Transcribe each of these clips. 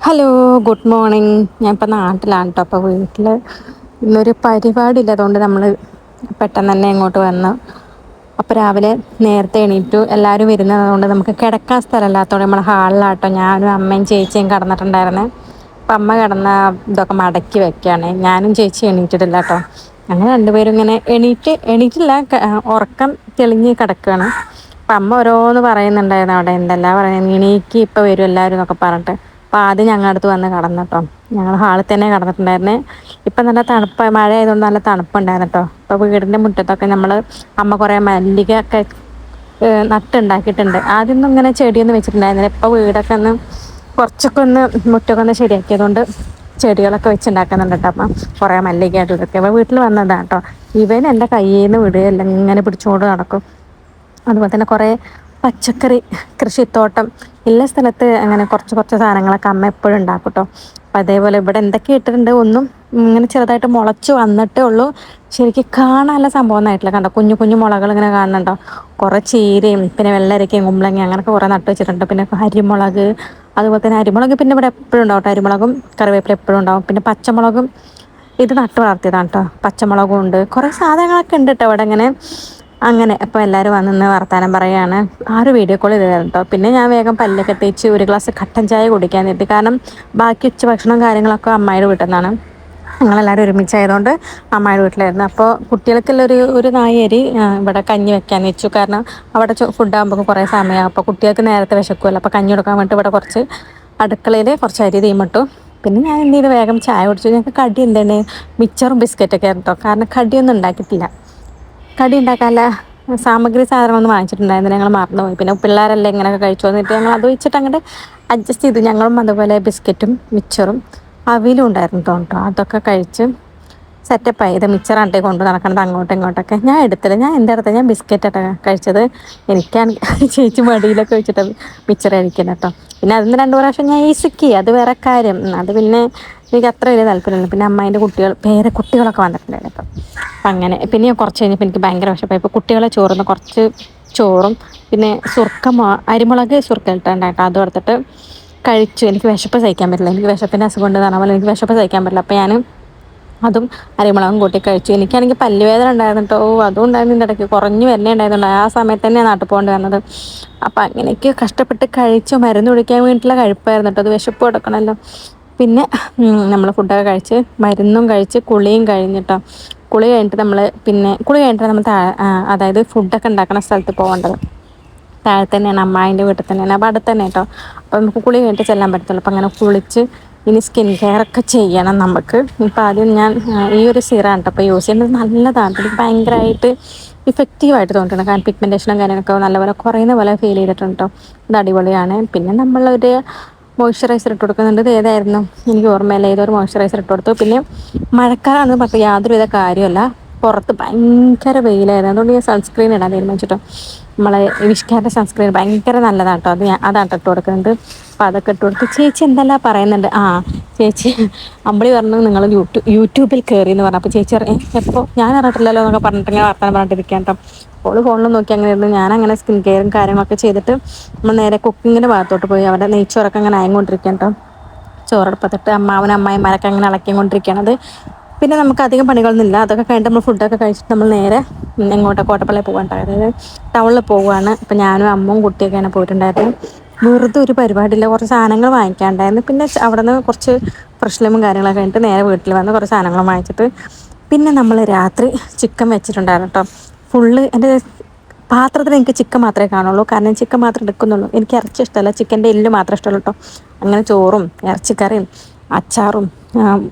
Hello, good morning. ഞാൻ ഇപ്പം നാട്ടിലാണ് കേട്ടോ. അപ്പോൾ വീട്ടിൽ ഇന്നൊരു പരിപാടി ഇല്ല, അതുകൊണ്ട് നമ്മൾ പെട്ടെന്ന് തന്നെ ഇങ്ങോട്ട് വന്നു. അപ്പോൾ രാവിലെ നേരത്തെ എണീറ്റു. എല്ലാവരും വരുന്നതുകൊണ്ട് നമുക്ക് കിടക്കാൻ സ്ഥലമില്ലാത്തതുകൊണ്ട് നമ്മൾ ഹാളിലാട്ടോ ഞാനും അമ്മയും ചേച്ചിയും കിടന്നിട്ടുണ്ടായിരുന്നേ. അപ്പം അമ്മ കിടന്ന ഇതൊക്കെ മടക്കി വെക്കുകയാണ്. ഞാനും ചേച്ചി എണീറ്റിട്ടില്ല കേട്ടോ. ഞങ്ങൾ രണ്ടുപേരും ഇങ്ങനെ എണീറ്റില്ല, ഉറക്കം തെളിഞ്ഞ് കിടക്കുകയാണ്. അപ്പം അമ്മ ഓരോന്ന് പറയുന്നുണ്ടായിരുന്നു അവിടെ. എന്തെല്ലാം പറയുന്നത്, എണീക്ക് ഇപ്പം വരും എല്ലാവരും എന്നൊക്കെ പറഞ്ഞിട്ട്. അപ്പോൾ ആദ്യം ഞങ്ങളുടെ അടുത്ത് വന്ന് കിടന്നു കേട്ടോ. ഞങ്ങൾ ഹാളിൽ തന്നെ കിടന്നിട്ടുണ്ടായിരുന്നേ. ഇപ്പം നല്ല തണുപ്പ്, മഴ ആയതുകൊണ്ട് നല്ല തണുപ്പുണ്ടായിരുന്നു കേട്ടോ. ഇപ്പോൾ വീടിൻ്റെ മുറ്റത്തൊക്കെ അമ്മ കുറേ മല്ലികയൊക്കെ നട്ടുണ്ടാക്കിയിട്ടുണ്ട്. ആദ്യമൊന്നും ഇങ്ങനെ ചെടിയൊന്നും വെച്ചിട്ടുണ്ടായിരുന്നില്ല. ഇപ്പോൾ വീടൊക്കെ കുറച്ചൊക്കെ മുറ്റമൊക്കെ ശരിയാക്കിയതുകൊണ്ട് ചെടികളൊക്കെ വെച്ചുണ്ടാക്കുന്നുണ്ട് കേട്ടോ. അപ്പം കുറേ മല്ലികയായിട്ട് ഇതൊക്കെ അപ്പോൾ വീട്ടിൽ വന്നതാണ് കേട്ടോ. ഇവൻ എൻ്റെ കയ്യിൽ നിന്ന് വിടുകയെല്ലാം ഇങ്ങനെ പിടിച്ചുകൊണ്ട് നടക്കും. അതുപോലെ തന്നെ കുറേ പച്ചക്കറി കൃഷിത്തോട്ടം എല്ലാ സ്ഥലത്ത് അങ്ങനെ കുറച്ച് കുറച്ച് സാധനങ്ങളൊക്കെ അമ്മ എപ്പോഴും ഉണ്ടാക്കും കേട്ടോ. അപ്പം അതേപോലെ ഇവിടെ എന്തൊക്കെ ഇട്ടിട്ടുണ്ട്, ഒന്നും ഇങ്ങനെ ചെറുതായിട്ട് മുളച്ച് വന്നിട്ടേ ഉള്ളൂ. ശരിക്കും കാണാനുള്ള സംഭവം ഒന്നായിട്ടില്ല. കണ്ടോ, കുഞ്ഞു കുഞ്ഞു മുളകൾ ഇങ്ങനെ കാണുന്നുണ്ടോ. കുറേ ചീരയും പിന്നെ വെള്ളരിക്കയും കുമ്പളങ്ങ അങ്ങനെയൊക്കെ കുറേ നട്ട് വെച്ചിട്ടുണ്ട്. പിന്നെ അരിമുളക്, അതുപോലെ തന്നെ അരിമുളക് പിന്നെ ഇവിടെ എപ്പോഴും ഉണ്ടാവും കേട്ടോ. അരിമുളകും കറിവേപ്പില എപ്പോഴും ഉണ്ടാവും. പിന്നെ പച്ചമുളകും ഇത് നട്ട് വളർത്തിയതാണ് കേട്ടോ. പച്ചമുളകും ഉണ്ട്, കുറേ സാധനങ്ങളൊക്കെ ഉണ്ട് കേട്ടോ ഇവിടെ ഇങ്ങനെ. അങ്ങനെ അപ്പോൾ എല്ലാവരും വന്ന് വർത്താനം പറയുകയാണ്. വീഡിയോ കോൾ ചെയ്തായിരുന്നു കേട്ടോ. പിന്നെ ഞാൻ വേഗം പല്ലൊക്കെ തേച്ച് ഒരു ഗ്ലാസ് കട്ടൻ ചായ കുടിക്കാൻ നിർത്തി. കാരണം ബാക്കി ഉച്ചഭക്ഷണം കാര്യങ്ങളൊക്കെ അമ്മായിയുടെ വീട്ടിൽ നിന്നാണ്. ഞങ്ങളെല്ലാവരും ഒരുമിച്ചായതുകൊണ്ട് അമ്മായിയുടെ വീട്ടിലായിരുന്നു. അപ്പോൾ കുട്ടികൾക്കെല്ലാം ഒരു നായരി ഇവിടെ കഞ്ഞി വെക്കാൻ വെച്ചു. കാരണം അവിടെ ഫുഡ് ആകുമ്പോൾ കുറേ സമയമാകും. അപ്പോൾ കുട്ടികൾക്ക് നേരത്തെ വിശക്കുമല്ലോ. അപ്പോൾ കഞ്ഞി കൊടുക്കാൻ വേണ്ടിയിട്ട് ഇവിടെ കുറച്ച് അടുക്കളയിൽ കുറച്ച് അരി തീമിട്ടു. പിന്നെ ഞാൻ എന്ത് ചെയ്തു, വേഗം ചായ കുടിച്ചു. ഞങ്ങൾക്ക് കടി എന്താണ്, മിച്ചറും ബിസ്ക്കറ്റൊക്കെ ആയിരുന്നു കേട്ടോ. കാരണം കടിയൊന്നും ഉണ്ടാക്കിയിട്ടില്ല. കടി ഉണ്ടാക്കാനുള്ള സാധനങ്ങളൊന്നും വാങ്ങിച്ചിട്ടുണ്ടായിരുന്നില്ല, ഞങ്ങൾ മറന്നുപോയി. പിന്നെ പിള്ളേരെല്ലാം ഇങ്ങനെയൊക്കെ കഴിച്ചു വന്നിട്ട് ഞങ്ങൾ അത് വെച്ചിട്ട് അങ്ങോട്ട് അഡ്ജസ്റ്റ് ചെയ്തു. ഞങ്ങളും അതുപോലെ ബിസ്ക്കറ്റും മിച്ചറും അവിലും ഉണ്ടായിരുന്നു കേട്ടോ. അതൊക്കെ കഴിച്ച് സെറ്റപ്പായി. ഇത് മിച്ചറാണ്ടേ കൊണ്ട് നടക്കണത് അങ്ങോട്ടും ഇങ്ങോട്ടൊക്കെ. ഞാൻ എടുത്തില്ല, ഞാൻ എൻ്റെ അടുത്ത് ഞാൻ ബിസ്ക്കറ്റാണ് കഴിച്ചത്. എനിക്കാണെങ്കിൽ ചേച്ചി മടിയിലൊക്കെ വെച്ചിട്ട് മിച്ചർ കഴിക്കണം കേട്ടോ. പിന്നെ അതിന് 2 പ്രാവശ്യം ഞാൻ ഈസിക്കി, അത് വേറെ കാര്യം. അത് പിന്നെ എനിക്ക് അത്ര വലിയ താല്പര്യമില്ല. പിന്നെ അമ്മേൻ്റെ കുട്ടികളൊക്കെ വന്നിട്ടുണ്ടായിരുന്നു കേട്ടോ. അപ്പം അങ്ങനെ പിന്നെ കുറച്ച് കഴിഞ്ഞപ്പോൾ എനിക്ക് ഭയങ്കര വിശപ്പായി. ഇപ്പോൾ കുട്ടികളെ ചോറുന്ന കുറച്ച് ചോറും പിന്നെ അരിമുളക് സുർക്ക ഇട്ടുണ്ടായിട്ടോ, അതും എടുത്തിട്ട് കഴിച്ചു. എനിക്ക് വിശപ്പ് സഹിക്കാൻ പറ്റില്ല. എനിക്ക് വിശപ്പിൻ്റെ അസുഖം ഉണ്ട് പറഞ്ഞ പോലെ എനിക്ക് വിശപ്പ് സഹിക്കാൻ പറ്റില്ല. അപ്പോൾ ഞാൻ അതും അരിമുളകും കൂട്ടി കഴിച്ചു. എനിക്കാണെങ്കിൽ പല്ലുവേദന ഉണ്ടായിരുന്നു കേട്ടോ. അതും ഉണ്ടായിരുന്നു. ഇതിൻ്റെ ഇടയ്ക്ക് കുറഞ്ഞു വരണേ ഉണ്ടായിരുന്നുണ്ട്. ആ സമയത്ത് തന്നെയാണ് നാട്ടിൽ പോകേണ്ടി വന്നത്. അപ്പം അങ്ങനെയൊക്കെ കഷ്ടപ്പെട്ട് കഴിച്ചു. മരുന്ന് കുടിക്കാൻ വേണ്ടിയിട്ടുള്ള കഴിപ്പായിരുന്നു കേട്ടോ. അത് വിശപ്പ് കൊടുക്കണമല്ലോ. പിന്നെ നമ്മൾ ഫുഡൊക്കെ കഴിച്ച് മരുന്നും കഴിച്ച് കുളിയും കഴിഞ്ഞിട്ടോ. കുളി കഴിഞ്ഞിട്ട് നമ്മൾ അതായത് ഫുഡൊക്കെ ഉണ്ടാക്കുന്ന സ്ഥലത്ത് പോകേണ്ടത്. താഴെ തന്നെയാണ്, അമ്മായിൻ്റെ വീട്ടിൽ തന്നെയാണ്. അപ്പോൾ അടുത്ത് തന്നെ കേട്ടോ. അപ്പോൾ നമുക്ക് കുളി കഴിഞ്ഞിട്ട് ചെല്ലാൻ പറ്റത്തുള്ളൂ. അപ്പോൾ അങ്ങനെ കുളിച്ച് ഇനി സ്കിൻ കെയർ ഒക്കെ ചെയ്യണം നമുക്ക്. ഇപ്പോൾ ആദ്യം ഞാൻ ഈ ഒരു സിറാണ് കേട്ടോ അപ്പോൾ യൂസ് ചെയ്യുന്നത്. നല്ലതാണ്, എനിക്ക് ഭയങ്കരമായിട്ട് ഇഫക്റ്റീവായിട്ട് തോന്നിയിട്ടുണ്ട്. കാരണം പിഗ്മെൻറ്റേഷനും കാര്യങ്ങളൊക്കെ നല്ലപോലെ കുറയുന്ന പോലെ ഫീൽ ചെയ്തിട്ടുണ്ട് കേട്ടോ. അത് അടിപൊളിയാണ്. പിന്നെ നമ്മളൊരു മോയ്സ്ചറൈസർ ഇട്ട് കൊടുക്കുന്നുണ്ട്. ഇത് ഏതായിരുന്നു എനിക്ക് ഓർമ്മയില്ല, ഏതൊരു മോയ്സ്ചറൈസർ ഇട്ട് കൊടുത്തു. പിന്നെ മഴക്കാലമാണെന്ന് പറഞ്ഞാൽ യാതൊരുവിധ കാര്യമല്ല, പുറത്ത് ഭയങ്കര വെയിലായിരുന്നു. അതുകൊണ്ട് ഞാൻ സൺസ്ക്രീൻ ഇടാൻ തീരുമാനിച്ചിട്ടോ. നമ്മളെ വിഷ്കാരുടെ സൺസ്ക്രീൻ ഭയങ്കര നല്ലതാണ് കേട്ടോ. അതാണ് ഇട്ട് കൊടുക്കുന്നത്. അപ്പോൾ അതൊക്കെ ഇട്ട് കൊടുത്ത് ചേച്ചി എന്തെല്ലാം പറയുന്നുണ്ട്. ചേച്ചി അമ്പളി പറഞ്ഞു നിങ്ങൾ യൂട്യൂബിൽ കയറി എന്ന് പറഞ്ഞു. അപ്പോൾ ചേച്ചി എപ്പോൾ ഞാൻ അറിഞ്ഞിട്ടില്ലല്ലോ എന്നൊക്കെ പറഞ്ഞിട്ട് ഇങ്ങനെ വർത്തമാനം പറഞ്ഞിട്ടിരിക്കാൻ കേട്ടോ. അപ്പോൾ ഫോണിൽ നോക്കി അങ്ങനെ ഇരുന്നു. ഞാനങ്ങനെ സ്കിൻ കെയറും കാര്യങ്ങളൊക്കെ ചെയ്തിട്ട് നമ്മൾ നേരെ കുക്കിങ്ങിൻ്റെ ഭാഗത്തോട്ട് പോയി. അവിടെ നെയ്ച്ചോറൊക്കെ അങ്ങനെ ആയിക്കൊണ്ടിരിക്കാൻ കേട്ടോ. ചോറെടുപ്പത്തിട്ട് അമ്മാവനും അമ്മായിമാരൊക്കെ അങ്ങനെ ഇളക്കിക്കൊണ്ടിരിക്കുകയാണത്. പിന്നെ നമുക്ക് അധികം പണികളൊന്നുമില്ല. അതൊക്കെ കഴിഞ്ഞിട്ട് നമ്മൾ ഫുഡൊക്കെ കഴിച്ചിട്ട് നമ്മൾ നേരെ കോട്ടപ്പള്ളിയിൽ പോകാനുണ്ടായത്, അതായത് ടൗണിൽ പോവുകയാണ്. അപ്പം ഞാനും അമ്മയും കുട്ടിയൊക്കെയാണ് പോയിട്ടുണ്ടായിരുന്നു. വെറുതെ ഒരു പരിപാടിയില്ല, കുറച്ച് സാധനങ്ങൾ വാങ്ങിക്കാനുണ്ടായിരുന്നു. പിന്നെ അവിടെ നിന്ന് കുറച്ച് ഫ്രഷ്ലമും കാര്യങ്ങളൊക്കെ കഴിഞ്ഞിട്ട് നേരെ വീട്ടിൽ വന്ന് കുറച്ച് സാധനങ്ങൾ വാങ്ങിച്ചിട്ട് പിന്നെ നമ്മൾ രാത്രി ചിക്കൻ വെച്ചിട്ടുണ്ടായിരുന്നു കേട്ടോ. ഫുള്ള് എൻ്റെ പാത്രത്തിൽ എനിക്ക് ചിക്കൻ മാത്രമേ കാണുള്ളൂ. കാരണം ചിക്കൻ മാത്രമേ എടുക്കുന്നുള്ളൂ. എനിക്ക് ഇറച്ചി ഇഷ്ടമല്ല, ചിക്കൻ്റെ എല്ല് മാത്രമേ ഇഷ്ടമുള്ളൂ കേട്ടോ. അങ്ങനെ ചോറും ഇറച്ചിക്കറിയും അച്ചാറും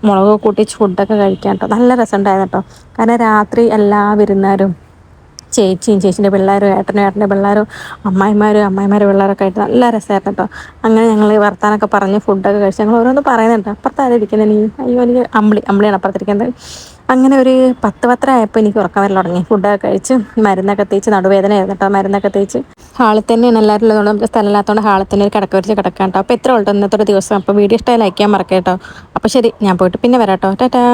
മുളക് കൂട്ടിച്ച് ഫുഡൊക്കെ കഴിക്കാൻ കേട്ടോ. നല്ല രസമുണ്ടായിരുന്നു കേട്ടോ. കാരണം രാത്രി എല്ലാ വിരുന്നുകാരും ചേച്ചീൻ്റെ പിള്ളേരും ഏട്ടൻ്റെ പിള്ളേരും അമ്മായിമാരും പിള്ളേരൊക്കെ ആയിട്ട് നല്ല രസമായിരുന്നു കേട്ടോ. അങ്ങനെ ഞങ്ങൾ വർത്താനൊക്കെ പറഞ്ഞ് ഫുഡൊക്കെ കഴിച്ച് ഞങ്ങൾ ഓരോന്ന് പറയുന്നുണ്ട്. അപ്പുറത്താരും ഇരിക്കുന്നത് നീ, അയ്യോ എനിക്ക് അമ്പിളിയാണ് അപ്പുറത്തിരിക്കുന്നത്. അങ്ങനെ ഒരു 10-10 ആയപ്പോൾ എനിക്ക് ഉറക്കം വരൽ തുടങ്ങി. ഫുഡൊക്കെ കഴിച്ച് മരുന്നൊക്കെ തേച്ച്, നടുവേദന ആയിരുന്നു കേട്ടോ, മരുന്നൊക്കെ തേച്ച് ഹാളിൽ തന്നെയാണ് എല്ലാവരും ഉള്ളതുകൊണ്ട് നമുക്ക് സ്ഥലമില്ലാത്തതുകൊണ്ട് ഹാളിൽ തന്നെ ഒരു കിടക്ക വരച്ച് കിടക്കാം കേട്ടോ. അപ്പോൾ എത്ര ഉള്ളൂ ഇന്നത്തെ ഒരു ദിവസം. അപ്പോൾ വീഡിയോ ഇഷ്ടമായി ലൈക്ക് ചെയ്യാൻ മറക്കാം കേട്ടോ. അപ്പോൾ ശരി, ഞാൻ പോയിട്ട് പിന്നെ വരാം കേട്ടോ. ടാറ്റാ.